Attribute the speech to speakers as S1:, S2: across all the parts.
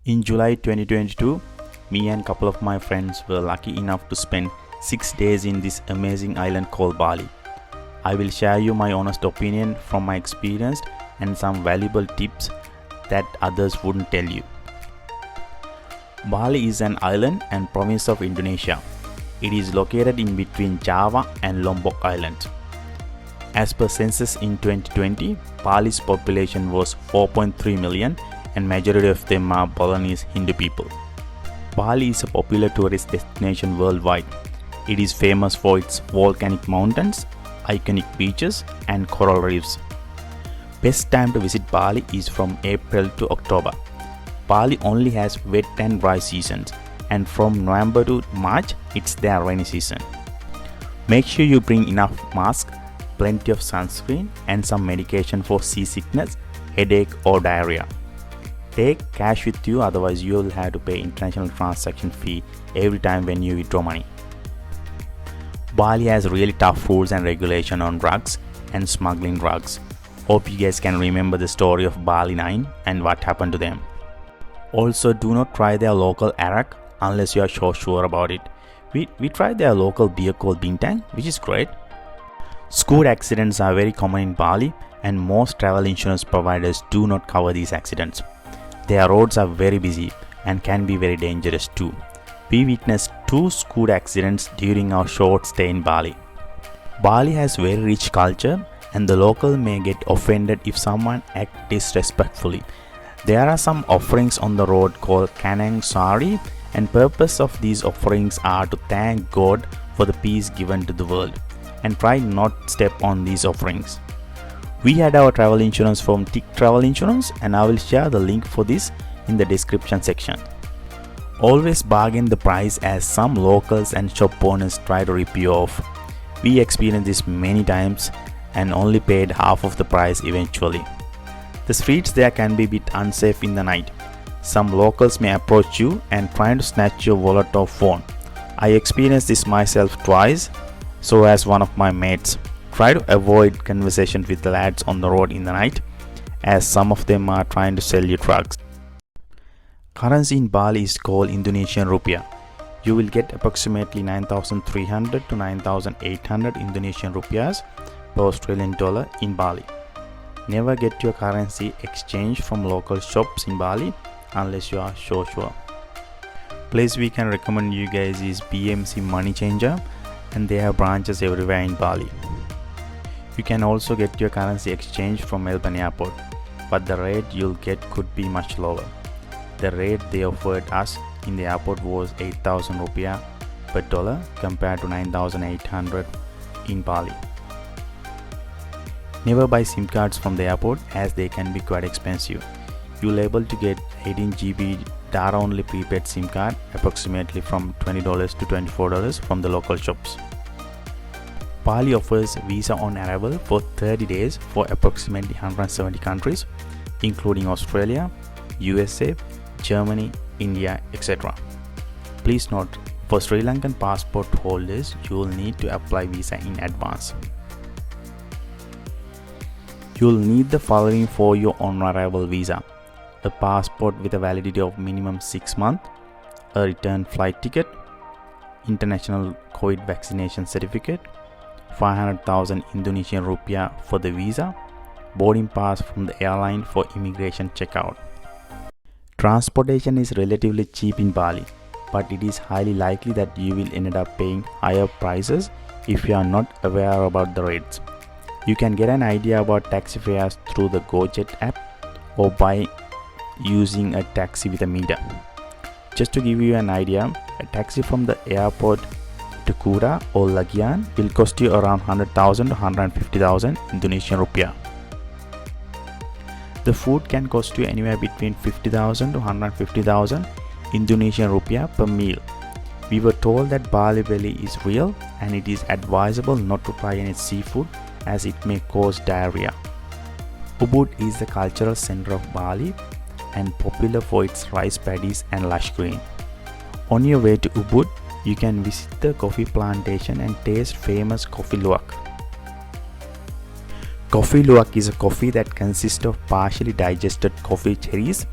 S1: In July 2022, me and a couple of my friends were lucky enough to spend 6 days in this amazing island called Bali. I will share you my honest opinion from my experience and some valuable tips that others wouldn't tell you. Bali is an island and province of Indonesia. It is located in between Java and Lombok Islands. As per census in 2020, Bali's population was 4.3 million and majority of them are Balinese Hindu people. Bali is a popular tourist destination worldwide. It is famous for its volcanic mountains, iconic beaches and coral reefs. Best time to visit Bali is from April to October. Bali only has wet and dry seasons, and from November to March it's their rainy season. Make sure you bring enough mask, plenty of sunscreen and some medication for seasickness, headache or diarrhea. Take cash with you, otherwise you will have to pay international transaction fee every time when you withdraw money. Bali has really tough rules and regulation on drugs and smuggling drugs. Hope you guys can remember the story of Bali 9 and what happened to them. Also, do not try their local arak unless you are so sure about it. We tried their local beer called Bintang, which is great. Scooter accidents are very common in Bali and most travel insurance providers do not cover these accidents. Their roads are very busy and can be very dangerous too. We witnessed 2 scooter accidents during our short stay in Bali. Bali has very rich culture and the local may get offended if someone acts disrespectfully. There are some offerings on the road called Kanang Sari, and purpose of these offerings are to thank God for the peace given to the world, and try not step on these offerings. We had our travel insurance from Tick Travel Insurance and I will share the link for this in the description section. Always bargain the price as some locals and shop owners try to rip you off. We experienced this many times and only paid half of the price eventually. The streets there can be a bit unsafe in the night. Some locals may approach you and try to snatch your wallet or phone. I experienced this myself twice, so as one of my mates. Try to avoid conversation with the lads on the road in the night, as some of them are trying to sell you drugs. Currency in Bali is called Indonesian rupiah. You will get approximately 9,300 to 9,800 Indonesian rupiahs per Australian dollar in Bali. Never get your currency exchanged from local shops in Bali unless you are sure. Place we can recommend you guys is BMC Money Changer, and they have branches everywhere in Bali. You can also get your currency exchanged from Melbourne Airport, but the rate you'll get could be much lower. The rate they offered us in the airport was 8,000 rupiah per dollar compared to 9,800 in Bali. Never buy SIM cards from the airport as they can be quite expensive. You'll able to get 18 GB data only prepaid SIM card approximately from $20 to $24 from the local shops. Bali offers visa on arrival for 30 days for approximately 170 countries, including Australia, USA, Germany, India, etc. Please note, for Sri Lankan passport holders, you will need to apply visa in advance. You will need the following for your on-arrival visa: a passport with a validity of minimum 6 months, a return flight ticket, international COVID vaccination certificate, 500,000 Indonesian rupiah for the visa, boarding pass from the airline for immigration checkout. Transportation is relatively cheap in Bali, but it is highly likely that you will end up paying higher prices if you are not aware about the rates. You can get an idea about taxi fares through the GoJet app or by using a taxi with a meter. Just to give you an idea, a taxi from the airport to Kura or Lagian will cost you around 100,000 to 150,000 Indonesian rupiah. The food can cost you anywhere between 50,000 to 150,000 Indonesian rupiah per meal. We were told that Bali belly is real and it is advisable not to try any seafood as it may cause diarrhea. Ubud is the cultural center of Bali and popular for its rice paddies and lush green. On your way to Ubud, you can visit the coffee plantation and taste famous coffee luwak. Coffee luwak is a coffee that consists of partially digested coffee cherries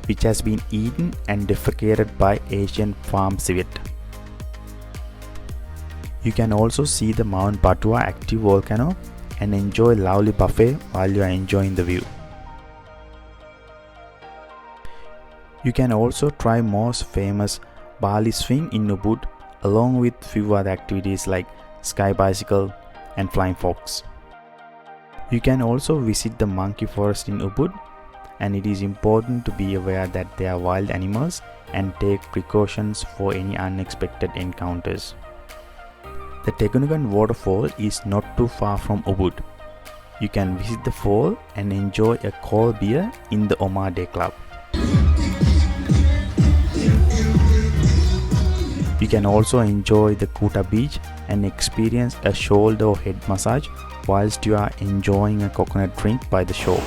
S1: which has been eaten and defecated by Asian farm civet. You can also see the Mount Batua active volcano and enjoy a lovely buffet while you are enjoying the view. You can also try most famous Bali swing in Ubud along with few other activities like sky bicycle and flying fox. You can also visit the monkey forest in Ubud, and it is important to be aware that they are wild animals and take precautions for any unexpected encounters. The Tegunugan waterfall is not too far from Ubud. You can visit the fall and enjoy a cold beer in the Omar Day Club. You can also enjoy the Kuta beach and experience a shoulder or head massage whilst you are enjoying a coconut drink by the shore.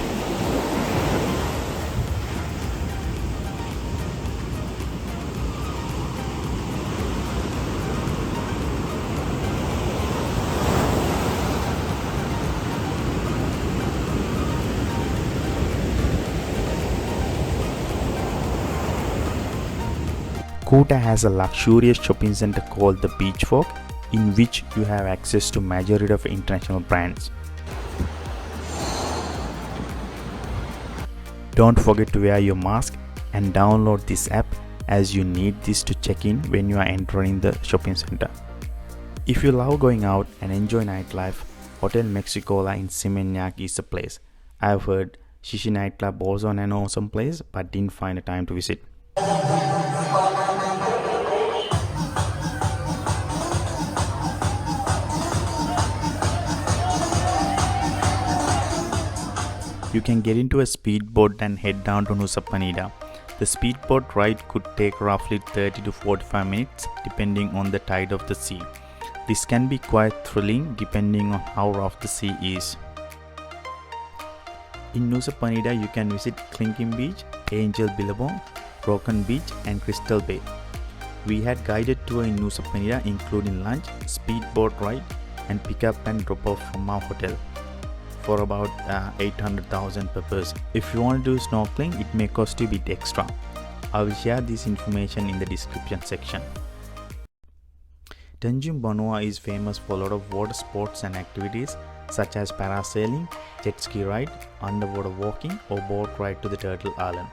S1: Kuta has a luxurious shopping center called the Beach Walk, in which you have access to majority of international brands. Don't forget to wear your mask and download this app, as you need this to check in when you are entering the shopping center. If you love going out and enjoy nightlife, Hotel Mexicola in Seminyak is the place. I have heard Shishi nightclub also an awesome place, but didn't find a time to visit. You can get into a speedboat and head down to Nusa Penida. The speedboat ride could take roughly 30 to 45 minutes depending on the tide of the sea. This can be quite thrilling depending on how rough the sea is. In Nusa Penida you can visit Clinking Beach, Angel Billabong, Broken Beach and Crystal Bay. We had guided tour in Nusa Penida including lunch, speedboat ride and pick up and drop off from our hotel for about 800,000 per person. If you want to do snorkeling, it may cost you a bit extra. I will share this information in the description section. Tanjung Banua is famous for a lot of water sports and activities such as parasailing, jet ski ride, underwater walking or boat ride to the Turtle Island.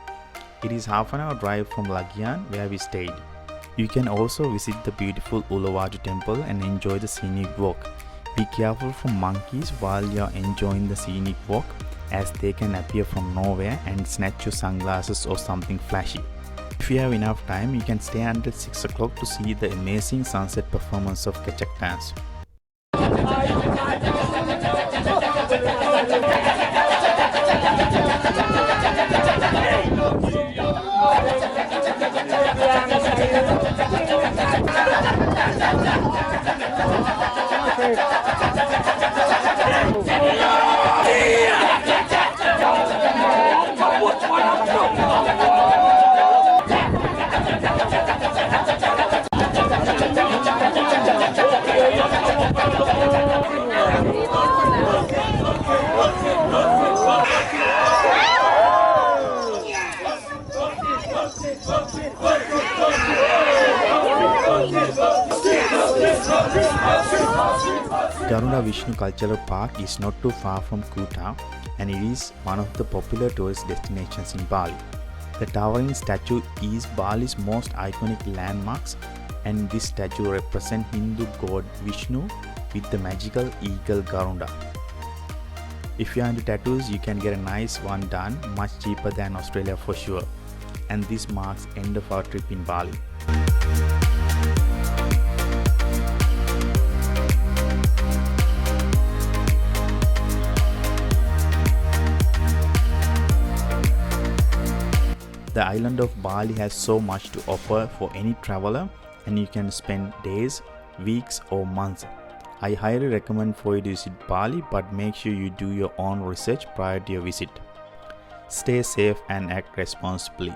S1: It is half an hour drive from Lagian where we stayed. You can also visit the beautiful Ulawaju temple and enjoy the scenic walk. Be careful from monkeys while you are enjoying the scenic walk, as they can appear from nowhere and snatch your sunglasses or something flashy. If you have enough time, you can stay until 6 o'clock to see the amazing sunset performance of Kecak dance. Garuda Vishnu Cultural Park is not too far from Kuta, and it is one of the popular tourist destinations in Bali. The towering statue is Bali's most iconic landmarks, and this statue represents Hindu god Vishnu with the magical eagle Garuda. If you are into tattoos, you can get a nice one done, much cheaper than Australia for sure. And this marks end of our trip in Bali. The island of Bali has so much to offer for any traveler, and you can spend days, weeks or months. I highly recommend for you to visit Bali, but make sure you do your own research prior to your visit. Stay safe and act responsibly.